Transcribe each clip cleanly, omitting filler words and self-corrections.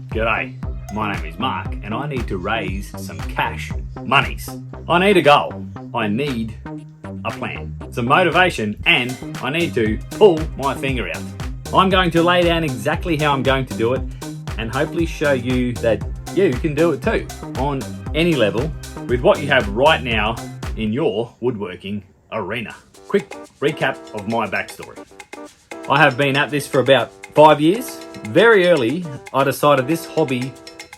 G'day, my name is Mark and I need to raise some cash monies. I need a goal, I need a plan, some motivation, and I need to pull my finger out. I'm going to lay down exactly how I'm going to do it and hopefully show you that you can do it too on any level with what you have right now in your woodworking arena. Quick recap of my backstory. I have been at this for about 5 years. Very early, I decided this hobby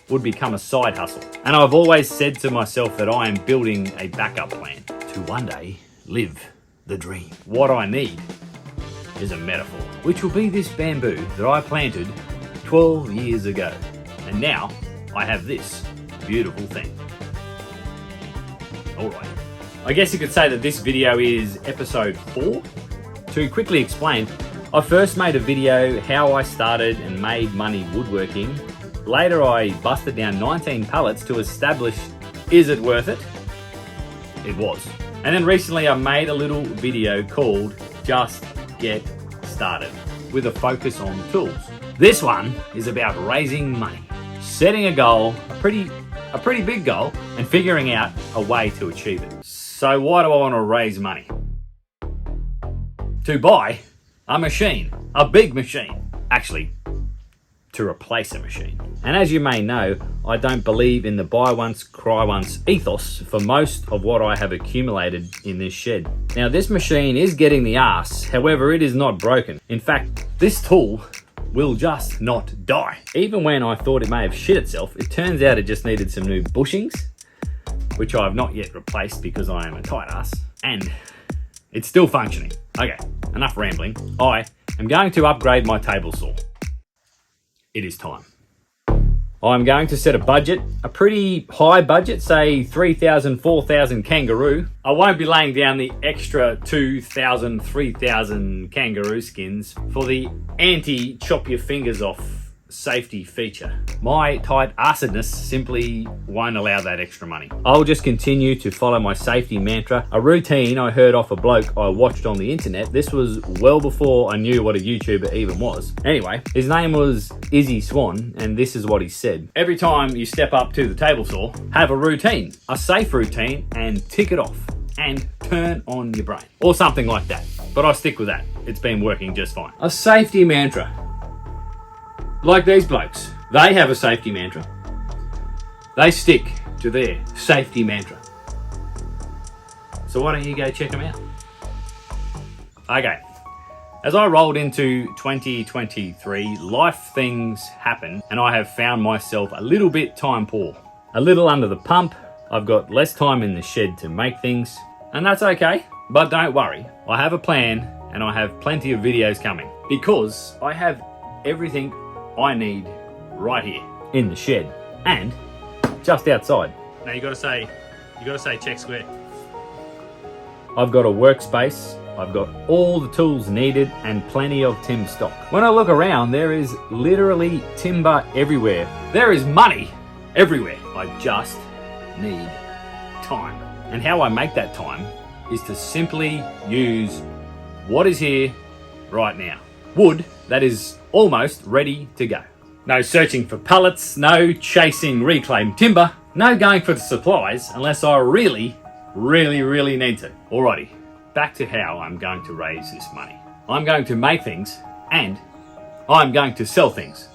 would become a side hustle. And I've always said to myself that I am building a backup plan to one day live the dream. What I need is a metaphor, which will be this bamboo that I planted 12 years ago. And now I have this beautiful thing. All right. I guess you could say that this video is episode 4. To quickly explain, I first made a video how I started and made money woodworking. Later I busted down 19 pallets to establish, is it worth it? It was. And then recently I made a little video called Just Get Started with a focus on tools. This one is about raising money, setting a goal, a pretty big goal, and figuring out a way to achieve it. So why do I want to raise money? To buy a machine, a big machine, actually to replace a machine. And as you may know, I don't believe in the buy once, cry once ethos for most of what I have accumulated in this shed. Now this machine is getting the arse, however it is not broken. In fact, this tool will just not die. Even when I thought it may have shit itself, it turns out it just needed some new bushings, which I have not yet replaced because I am a tight ass, and it's still functioning. Okay, enough rambling. I am going to upgrade my table saw. It is time. I'm going to set a budget, a pretty high budget, say 3,000, 4,000 kangaroo. I won't be laying down the extra 2,000, 3,000 kangaroo skins for the anti-chop your fingers off safety feature. My tight assedness simply won't allow that extra money. I'll just continue to follow my safety mantra, a routine I heard off a bloke I watched on the internet. This was well before I knew what a YouTuber even was. Anyway, his name was Izzy Swan, and this is what he said. Every time you step up to the table saw, have a routine, a safe routine, and tick it off and turn on your brain. Or something like that. But I stick with that. It's been working just fine. A safety mantra. Like these blokes, they have a safety mantra. They stick to their safety mantra. So why don't you go check them out? Okay, as I rolled into 2023, life things happen and I have found myself a little bit time poor. A little under the pump, I've got less time in the shed to make things, and that's okay. But don't worry, I have a plan and I have plenty of videos coming because I have everything I need right here in the shed and just outside. Now you gotta say check square. I've got a workspace, I've got all the tools needed and plenty of timber stock. When I look around, there is literally timber everywhere. There is money everywhere. I just need time. And how I make that time is to simply use what is here right now. Wood that is almost ready to go. No searching for pallets, no chasing reclaimed timber, no going for the supplies unless I really need to. Alrighty, back to how I'm going to raise this money. I'm going to make things and I'm going to sell things.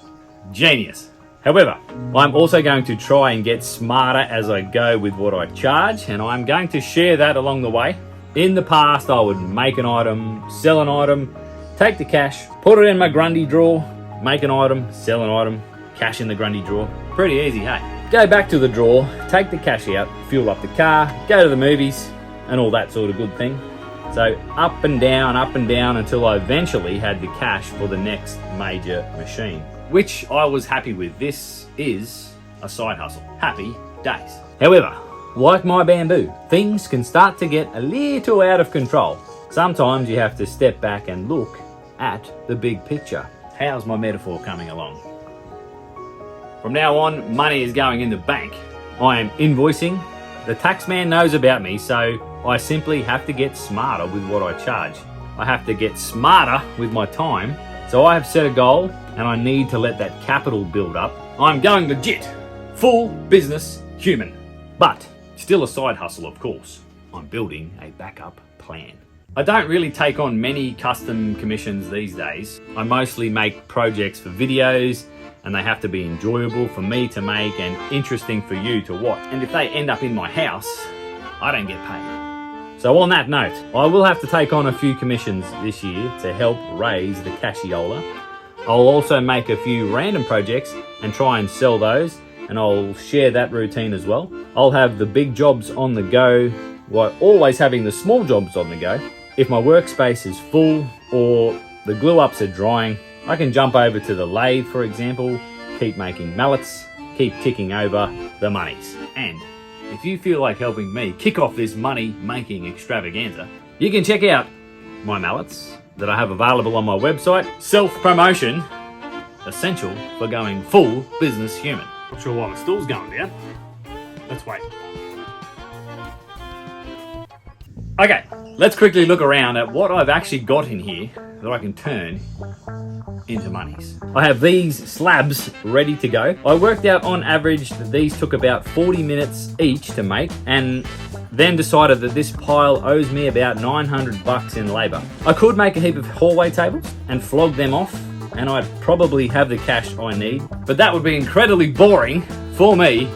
Genius. However, I'm also going to try and get smarter as I go with what I charge, and I'm going to share that along the way. In the past, I would make an item, sell an item, take the cash, put it in my Grundy drawer, make an item, sell an item, cash in the Grundy drawer. Pretty easy, hey? Go back to the drawer, take the cash out, fuel up the car, go to the movies, and all that sort of good thing. So up and down until I eventually had the cash for the next major machine, which I was happy with. This is a side hustle. Happy days. However, like my bamboo, things can start to get a little out of control. Sometimes you have to step back and look at the big picture. How's my metaphor coming along? From now on, money is going in the bank. I am invoicing. The tax man knows about me, so I simply have to get smarter with what I charge. I have to get smarter with my time. So I have set a goal and I need to let that capital build up. I'm going legit, full business human, but still a side hustle, of course. I'm building a backup plan. I don't really take on many custom commissions these days. I mostly make projects for videos, and they have to be enjoyable for me to make and interesting for you to watch. And if they end up in my house, I don't get paid. So on that note, I will have to take on a few commissions this year to help raise the cassiola. I'll also make a few random projects and try and sell those, and I'll share that routine as well. I'll have the big jobs on the go while always having the small jobs on the go. If my workspace is full or the glue ups are drying, I can jump over to the lathe, for example, keep making mallets, keep ticking over the monies. And if you feel like helping me kick off this money making extravaganza, you can check out my mallets that I have available on my website. Self-promotion, essential for going full business human. Not sure why my stool's going down. Let's wait. Okay, let's quickly look around at what I've actually got in here that I can turn into monies. I have these slabs ready to go. I worked out on average that these took about 40 minutes each to make, and then decided that this pile owes me about $900 in labor. I could make a heap of hallway tables and flog them off, and I'd probably have the cash I need, but that would be incredibly boring for me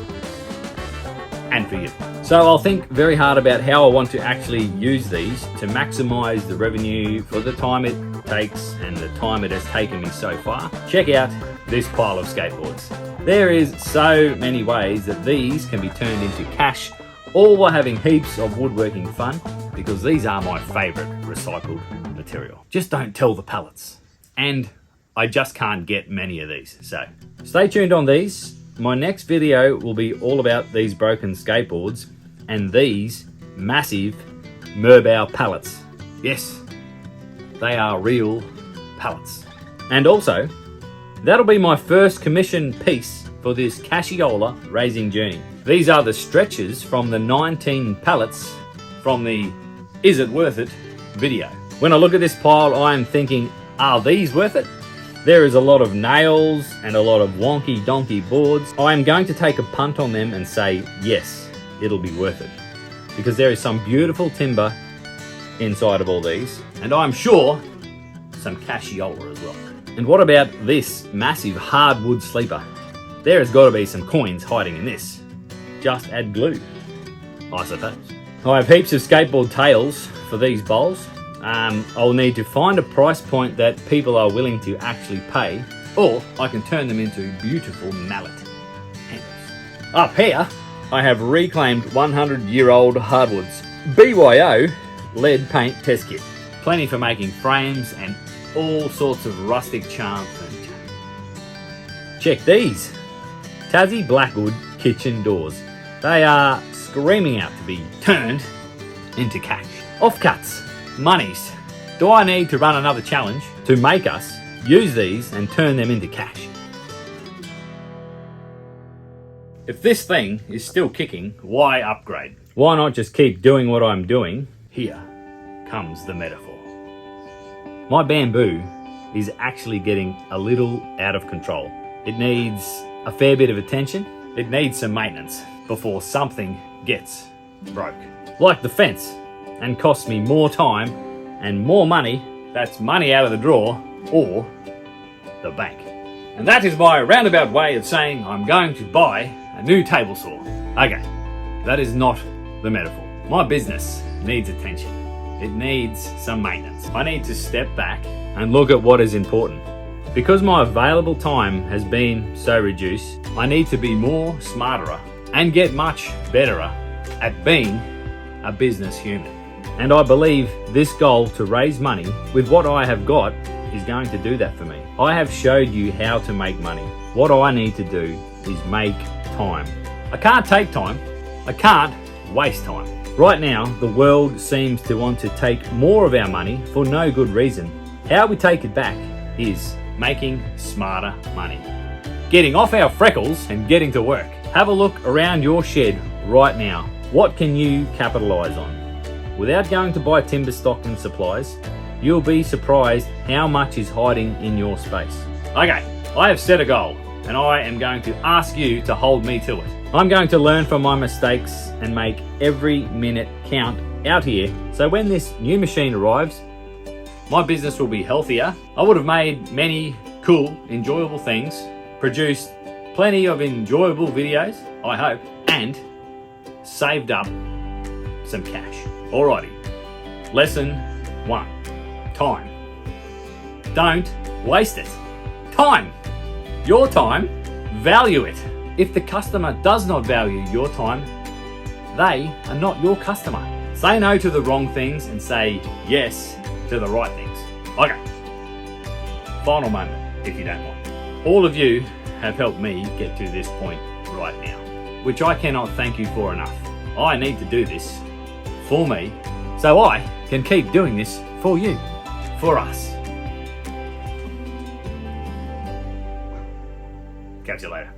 and for you. So I'll think very hard about how I want to actually use these to maximize the revenue for the time it takes and the time it has taken me so far. Check out this pile of skateboards. There is so many ways that these can be turned into cash, all while having heaps of woodworking fun, because these are my favorite recycled material. Just don't tell the pallets. And I just can't get many of these, so stay tuned on these. My next video will be all about these broken skateboards and these massive Merbau pallets. Yes, they are real pallets. And also, that'll be my first commission piece for this cassiola raising journey. These are the stretchers from the 19 pallets from the Is It Worth It video. When I look at this pile, I am thinking, are these worth it? There is a lot of nails and a lot of wonky donkey boards. I am going to take a punt on them and say, yes, it'll be worth it. Because there is some beautiful timber inside of all these. And I'm sure some cassiola as well. And what about this massive hardwood sleeper? There has got to be some coins hiding in this. Just add glue, I suppose. I have heaps of skateboard tails for these bowls. I'll need to find a price point that people are willing to actually pay, or I can turn them into beautiful mallet handles. Up here, I have reclaimed 100-year-old hardwoods. BYO lead paint test kit. Plenty for making frames and all sorts of rustic charm furniture. Check these. Tassie Blackwood kitchen doors. They are screaming out to be turned into cash. Offcuts. Monies. Do I need to run another challenge to make us use these and turn them into cash? If this thing is still kicking, why upgrade? Why not just keep doing what I'm doing? Here comes the metaphor. My bamboo is actually getting a little out of control. It needs a fair bit of attention. It needs some maintenance before something gets broke. Like the fence, and costs me more time and more money. That's money out of the drawer or the bank. And that is my roundabout way of saying I'm going to buy a new table saw. Okay, that is not the metaphor. My business needs attention. It needs some maintenance. I need to step back and look at what is important. Because my available time has been so reduced, I need to be more smarter and get much better at being a business human. And I believe this goal to raise money with what I have got is going to do that for me. I have showed you how to make money. What I need to do is make time. I can't take time. I can't waste time. Right now, the world seems to want to take more of our money for no good reason. How we take it back is making smarter money. Getting off our freckles and getting to work. Have a look around your shed right now. What can you capitalize on? without going to buy timber stock and supplies, you'll be surprised how much is hiding in your space. Okay, I have set a goal and I am going to ask you to hold me to it. I'm going to learn from my mistakes and make every minute count out here, so when this new machine arrives, my business will be healthier. I would have made many cool, enjoyable things, produced plenty of enjoyable videos, I hope, and saved up some cash. Alrighty, lesson 1, time. Don't waste it. Time, your time, value it. If the customer does not value your time, they are not your customer. Say no to the wrong things and say yes to the right things. Okay, final moment, if you don't mind. All of you have helped me get to this point right now, which I cannot thank you for enough. I need to do this for me so I can keep doing this for you, for us. Catch you later.